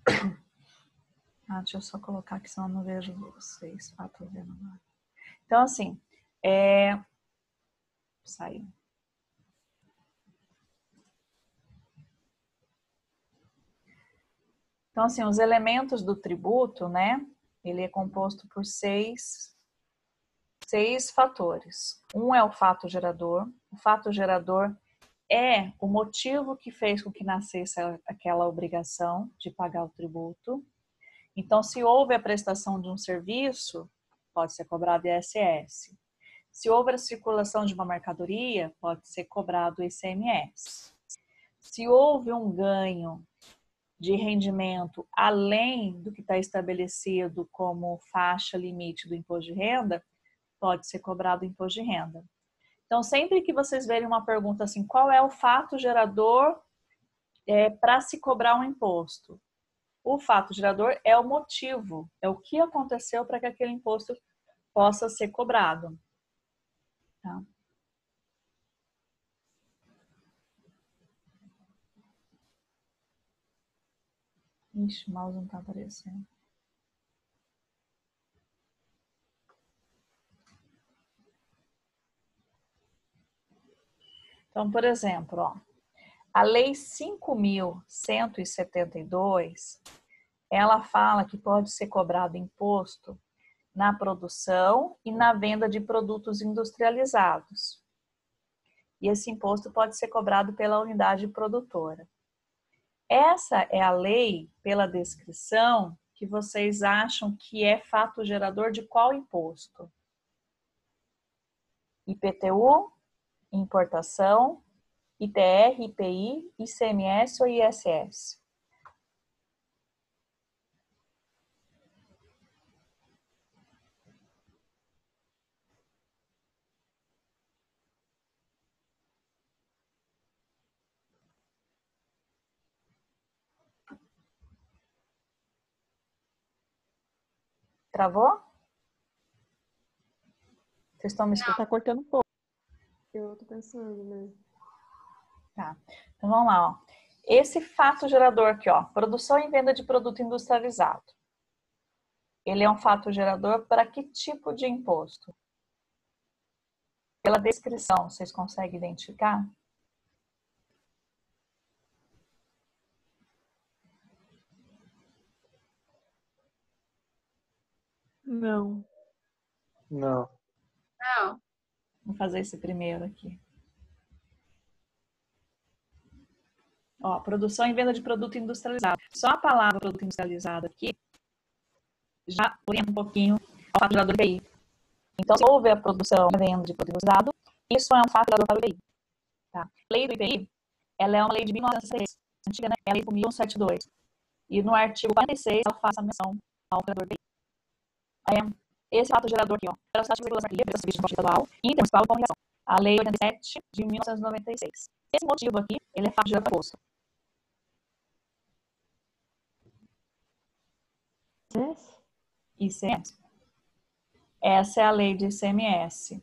Deixa eu só colocar aqui, senão eu não vejo vocês. Tô vendo agora. Então, assim, saiu. Então, assim, os elementos do tributo, né? Ele é composto por seis fatores. Um é o fato gerador. O fato gerador é o motivo que fez com que nascesse aquela obrigação de pagar o tributo. Então, se houve a prestação de um serviço, pode ser cobrado ISS. Se houve a circulação de uma mercadoria, pode ser cobrado ICMS. Se houve um ganho de rendimento além do que está estabelecido como faixa limite do imposto de renda, pode ser cobrado o imposto de renda. Então, sempre que vocês verem uma pergunta assim, qual é o fato gerador para se cobrar um imposto? O fato gerador é o motivo, é o que aconteceu para que aquele imposto possa ser cobrado. Tá? Ixi, o mouse não está aparecendo. Então, por exemplo, ó, a Lei 5.172, ela fala que pode ser cobrado imposto na produção e na venda de produtos industrializados. E esse imposto pode ser cobrado pela unidade produtora. Essa é a lei, pela descrição, que vocês acham que é fato gerador de qual imposto? IPTU, importação, ITR, IPI, ICMS ou ISS? Travou? Vocês estão me escutando? Tá cortando um pouco. Eu tô pensando mesmo. Tá. Então vamos lá, ó. Esse fato gerador aqui, ó, produção e venda de produto industrializado. Ele é um fato gerador para que tipo de imposto? Pela descrição, vocês conseguem identificar? Não. Não. Não. Vou fazer esse primeiro aqui. Ó, produção e venda de produto industrializado. Só a palavra produto industrializado aqui já orienta um pouquinho ao fato gerador do IPI. Então, se houve a produção e a venda de produto industrializado, isso é um fato gerador para o IPI. Tá? A lei do IPI, ela é uma lei de 1966, antiga, né? É a lei 1172. E no artigo 46, ela faz a menção ao gerador do IPI. Esse fato gerador aqui, ó, era o taxa de regulação do serviço de imposto estadual e intermunicipal de comunicação. A lei 87 de 1996. Esse motivo aqui, ele é fato gerador do imposto. ICMS. Essa é a lei de ICMS.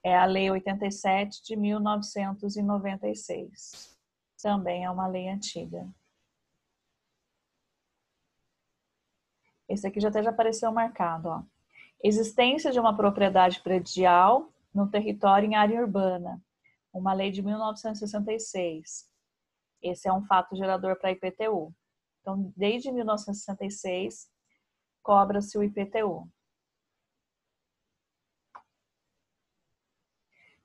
É a lei 87 de 1996. Também é uma lei antiga. Esse aqui já apareceu marcado, ó. Existência de uma propriedade predial no território em área urbana. Uma lei de 1966. Esse é um fato gerador para IPTU. Então, desde 1966, cobra-se o IPTU.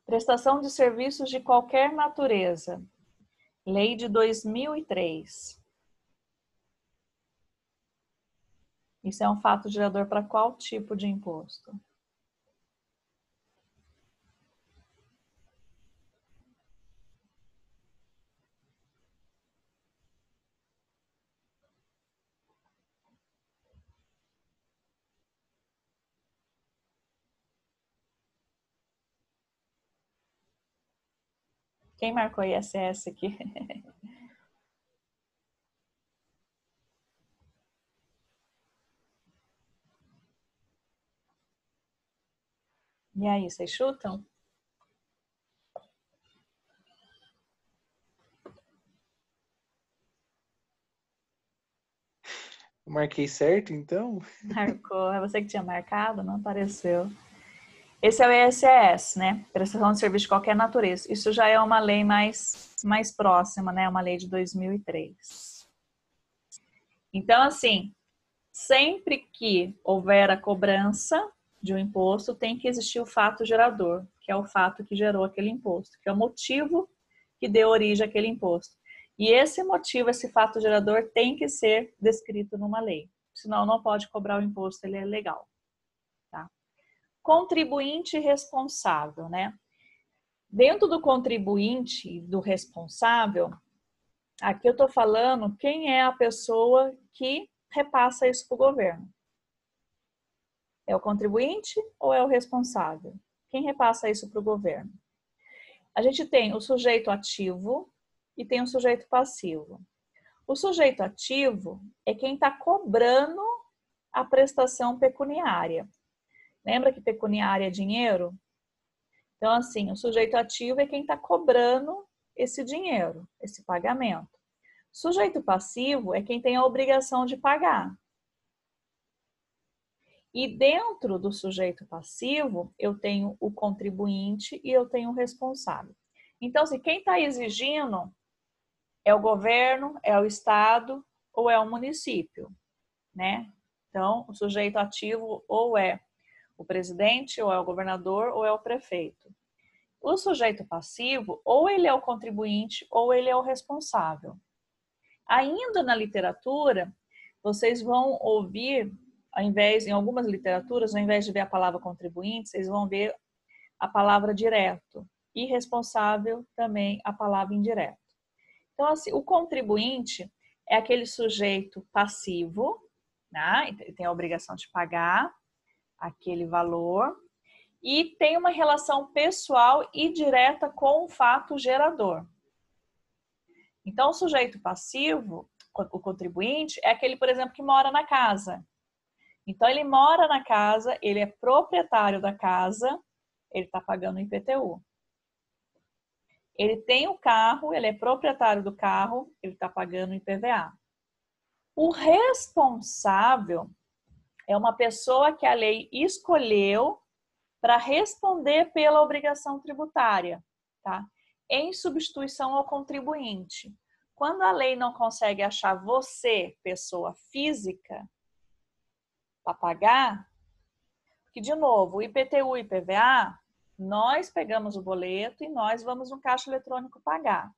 Prestação de serviços de qualquer natureza. Lei de 2003. Isso é um fato gerador para qual tipo de imposto? Quem marcou ISS aqui? E aí, vocês chutam? Marquei certo, então? Marcou. É você que tinha marcado? Não apareceu. Esse é o ISS, né? Prestação de serviço de qualquer natureza. Isso já é uma lei mais próxima, né? Uma lei de 2003. Então, assim, sempre que houver a cobrança de um imposto, tem que existir o fato gerador, que é o fato que gerou aquele imposto, que é o motivo que deu origem àquele imposto. E esse motivo, esse fato gerador, tem que ser descrito numa lei. Senão, não pode cobrar o imposto, ele é legal. Tá? Contribuinte responsável, né? Dentro do contribuinte e do responsável, aqui eu estou falando quem é a pessoa que repassa isso para o governo. É o contribuinte ou é o responsável? Quem repassa isso para o governo? A gente tem o sujeito ativo e tem o sujeito passivo. O sujeito ativo é quem está cobrando a prestação pecuniária. Lembra que pecuniária é dinheiro? Então, assim, o sujeito ativo é quem está cobrando esse dinheiro, esse pagamento. Sujeito passivo é quem tem a obrigação de pagar. E dentro do sujeito passivo, eu tenho o contribuinte e eu tenho o responsável. Então, se quem está exigindo é o governo, é o estado ou é o município, né? Então, o sujeito ativo ou é o presidente, ou é o governador, ou é o prefeito. O sujeito passivo, ou ele é o contribuinte, ou ele é o responsável. Ainda na literatura, vocês vão ouvir, em algumas literaturas, ao invés de ver a palavra contribuinte, vocês vão ver a palavra direto. E responsável também a palavra indireto. Então, assim, o contribuinte é aquele sujeito passivo, né? Ele tem a obrigação de pagar aquele valor e tem uma relação pessoal e direta com o fato gerador. Então, o sujeito passivo, o contribuinte, é aquele, por exemplo, que mora na casa. Então, ele mora na casa, ele é proprietário da casa, ele está pagando o IPTU. Ele tem o carro, ele é proprietário do carro, ele está pagando o IPVA. O responsável é uma pessoa que a lei escolheu para responder pela obrigação tributária, tá? Em substituição ao contribuinte. Quando a lei não consegue achar você, pessoa física, para pagar, porque, de novo, o IPTU e IPVA, nós pegamos o boleto e nós vamos no caixa eletrônico pagar.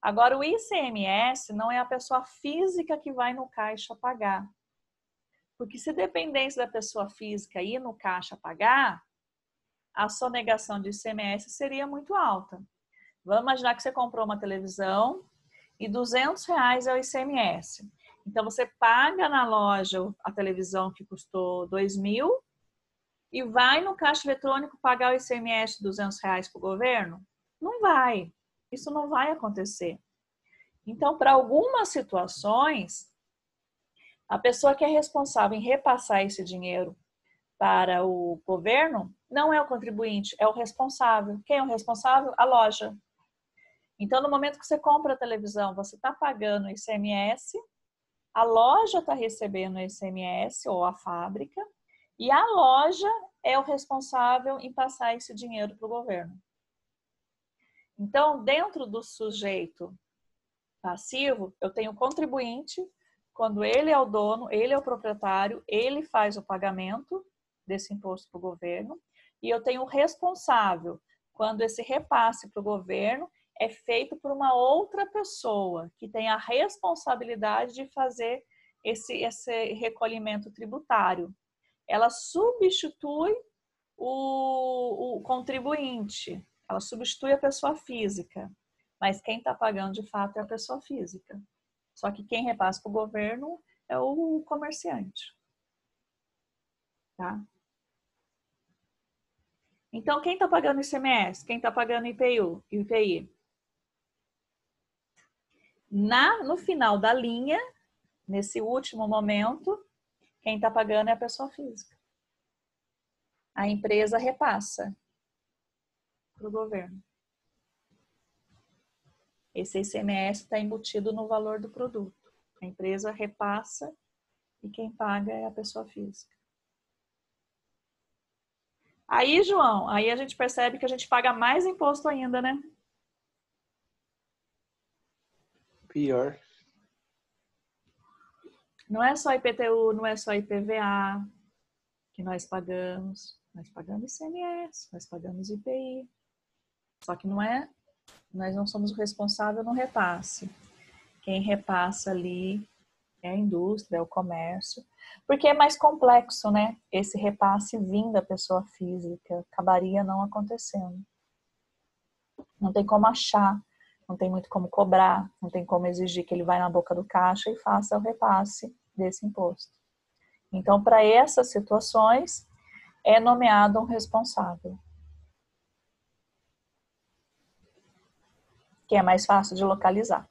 Agora, o ICMS não é a pessoa física que vai no caixa pagar. Porque se dependesse da pessoa física ir no caixa pagar, a sonegação de ICMS seria muito alta. Vamos imaginar que você comprou uma televisão e R$200 é o ICMS. Então, você paga na loja a televisão que custou R$2.000 e vai no caixa eletrônico pagar o ICMS de R$200 para o governo? Não vai. Isso não vai acontecer. Então, para algumas situações, a pessoa que é responsável em repassar esse dinheiro para o governo não é o contribuinte, é o responsável. Quem é o responsável? A loja. Então, no momento que você compra a televisão, você está pagando o ICMS, a loja está recebendo o ICMS ou a fábrica, e a loja é o responsável em passar esse dinheiro para o governo. Então, dentro do sujeito passivo, eu tenho o contribuinte, quando ele é o dono, ele é o proprietário, ele faz o pagamento desse imposto para o governo, e eu tenho o responsável, quando esse repasse para o governo é feito por uma outra pessoa que tem a responsabilidade de fazer esse recolhimento tributário. Ela substitui o contribuinte, ela substitui a pessoa física, mas quem está pagando de fato é a pessoa física. Só que quem repassa para o governo é o comerciante. Tá? Então, quem está pagando ICMS? Quem está pagando IPI? No final da linha, nesse último momento, quem está pagando é a pessoa física. A empresa repassa para o governo. Esse ICMS está embutido no valor do produto. A empresa repassa e quem paga é a pessoa física. Aí, João, aí a gente percebe que a gente paga mais imposto ainda, né? Pior. Não é só IPTU, não é só IPVA que nós pagamos ICMS, nós pagamos IPI. Só que nós não somos o responsável no repasse. Quem repassa ali é a indústria, é o comércio, porque é mais complexo, né? Esse repasse vindo da pessoa física acabaria não acontecendo. Não tem como achar, não tem muito como cobrar, não tem como exigir que ele vá na boca do caixa e faça o repasse desse imposto. Então, para essas situações, é nomeado um responsável, que é mais fácil de localizar.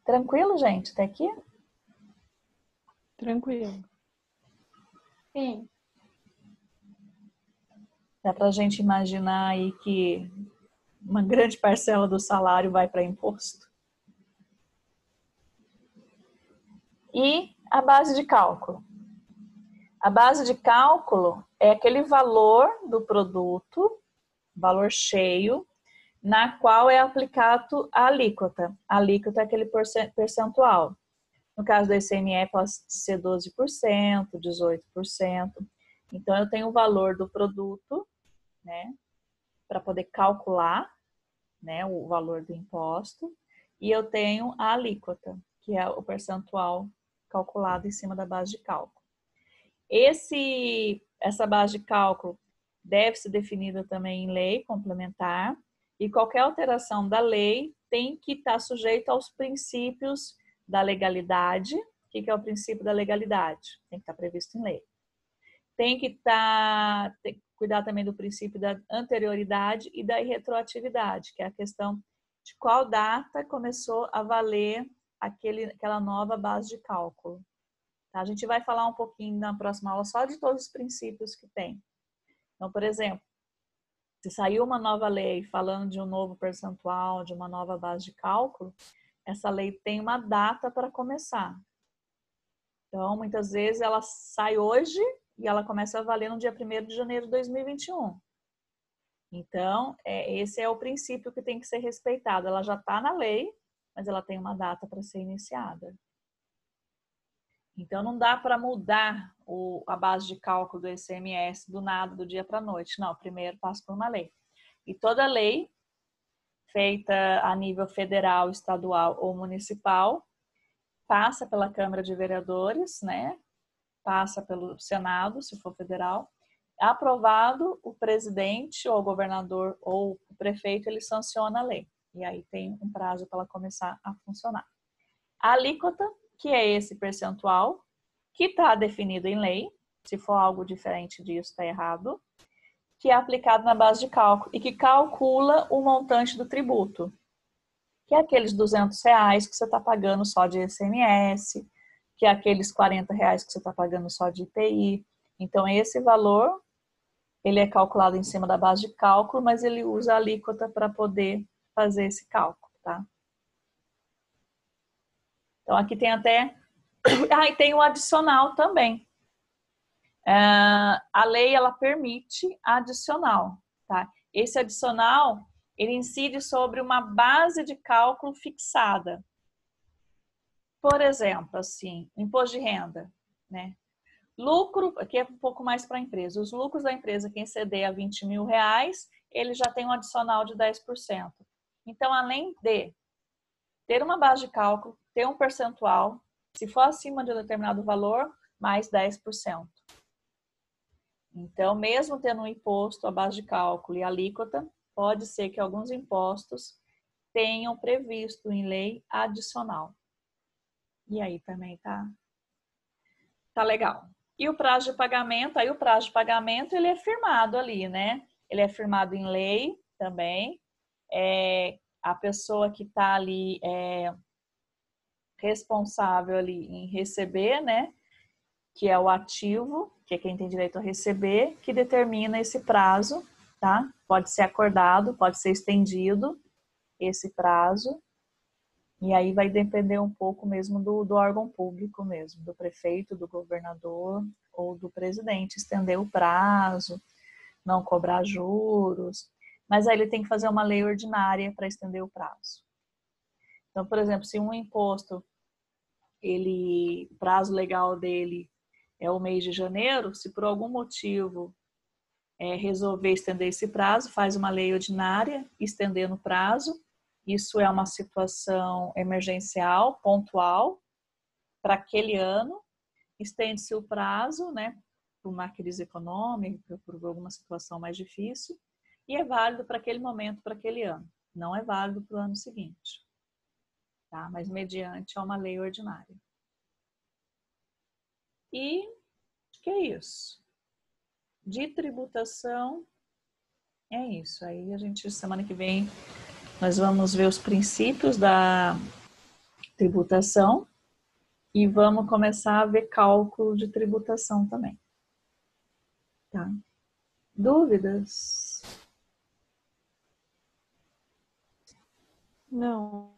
Tranquilo, gente? Até aqui? Tranquilo. Sim. Dá para a gente imaginar aí que uma grande parcela do salário vai para imposto. E a base de cálculo? A base de cálculo é aquele valor do produto, valor cheio, na qual é aplicado a alíquota. A alíquota é aquele percentual. No caso do ICMS, pode ser 12%, 18%. Então, eu tenho o valor do produto, né, para poder calcular, né, o valor do imposto, e eu tenho a alíquota, que é o percentual calculado em cima da base de cálculo. Essa base de cálculo deve ser definida também em lei complementar, e qualquer alteração da lei tem que estar sujeita aos princípios da legalidade. O que é o princípio da legalidade? Tem que estar previsto em lei. Tem que cuidar também do princípio da anterioridade e da irretroatividade, que é a questão de qual data começou a valer aquela nova base de cálculo. Tá? A gente vai falar um pouquinho na próxima aula só de todos os princípios que tem. Então, por exemplo, se saiu uma nova lei falando de um novo percentual, de uma nova base de cálculo, essa lei tem uma data para começar. Então, muitas vezes ela sai hoje e ela começa a valer no dia 1º de janeiro de 2021. Então, esse é o princípio que tem que ser respeitado. Ela já está na lei, mas ela tem uma data para ser iniciada. Então, não dá para mudar a base de cálculo do ICMS do nada, do dia para a noite. Não, primeiro passa por uma lei. E toda lei feita a nível federal, estadual ou municipal passa pela Câmara de Vereadores, né? Passa pelo Senado, se for federal. Aprovado, o presidente ou o governador ou o prefeito, ele sanciona a lei. E aí tem um prazo para ela começar a funcionar. A alíquota, que é esse percentual, que está definido em lei, se for algo diferente disso, está errado, que é aplicado na base de cálculo e que calcula o montante do tributo, que é aqueles R$200 que você está pagando só de ICMS, que é aqueles R$40 que você está pagando só de IPI. Então, esse valor, ele é calculado em cima da base de cálculo, mas ele usa a alíquota para poder fazer esse cálculo, tá? Então, aqui tem até... e tem o adicional também. A lei, ela permite adicional, tá? Esse adicional, ele incide sobre uma base de cálculo fixada. Por exemplo, assim, imposto de renda, né? Lucro, aqui é um pouco mais para a empresa. Os lucros da empresa que exceder a R$20.000, ele já tem um adicional de 10%. Então, além de ter uma base de cálculo, ter um percentual, se for acima de um determinado valor, mais 10%. Então, mesmo tendo um imposto, a base de cálculo e a alíquota, pode ser que alguns impostos tenham previsto em lei adicional. E aí também tá legal. E o prazo de pagamento, aí o prazo de pagamento, ele é firmado ali, né? Ele é firmado em lei também. A pessoa que está ali responsável ali em receber, né? Que é o ativo, que é quem tem direito a receber, que determina esse prazo, tá? Pode ser acordado, pode ser estendido esse prazo. E aí vai depender um pouco mesmo do órgão público mesmo, do prefeito, do governador ou do presidente, estender o prazo, não cobrar juros. Mas aí ele tem que fazer uma lei ordinária para estender o prazo. Então, por exemplo, se um imposto, o prazo legal dele é o mês de janeiro, se por algum motivo resolver estender esse prazo, faz uma lei ordinária, estendendo o prazo. Isso é uma situação emergencial, pontual, para aquele ano. Estende-se o prazo, né, por uma crise econômica, por alguma situação mais difícil, e é válido para aquele momento, para aquele ano. Não é válido para o ano seguinte. Tá? Mas mediante uma lei ordinária. E acho que é isso. De tributação, é isso. Aí a gente, semana que vem, nós vamos ver os princípios da tributação e vamos começar a ver cálculo de tributação também. Tá? Dúvidas? Não.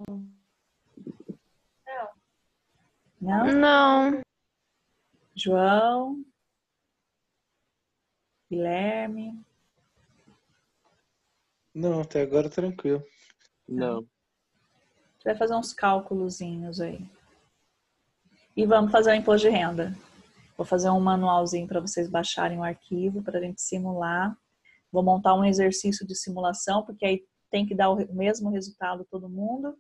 Não? Não. João? Guilherme? Não, até agora tranquilo. Não. Você vai fazer uns cálculozinhos aí. E vamos fazer o imposto de renda. Vou fazer um manualzinho para vocês baixarem o arquivo para a gente simular. Vou montar um exercício de simulação, porque aí tem que dar o mesmo resultado todo mundo.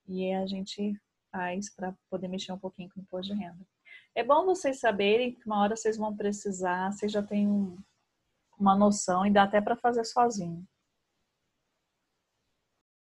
E a gente faz para poder mexer um pouquinho com o imposto de renda. É bom vocês saberem que uma hora vocês vão precisar, vocês já têm uma noção e dá até para fazer sozinho.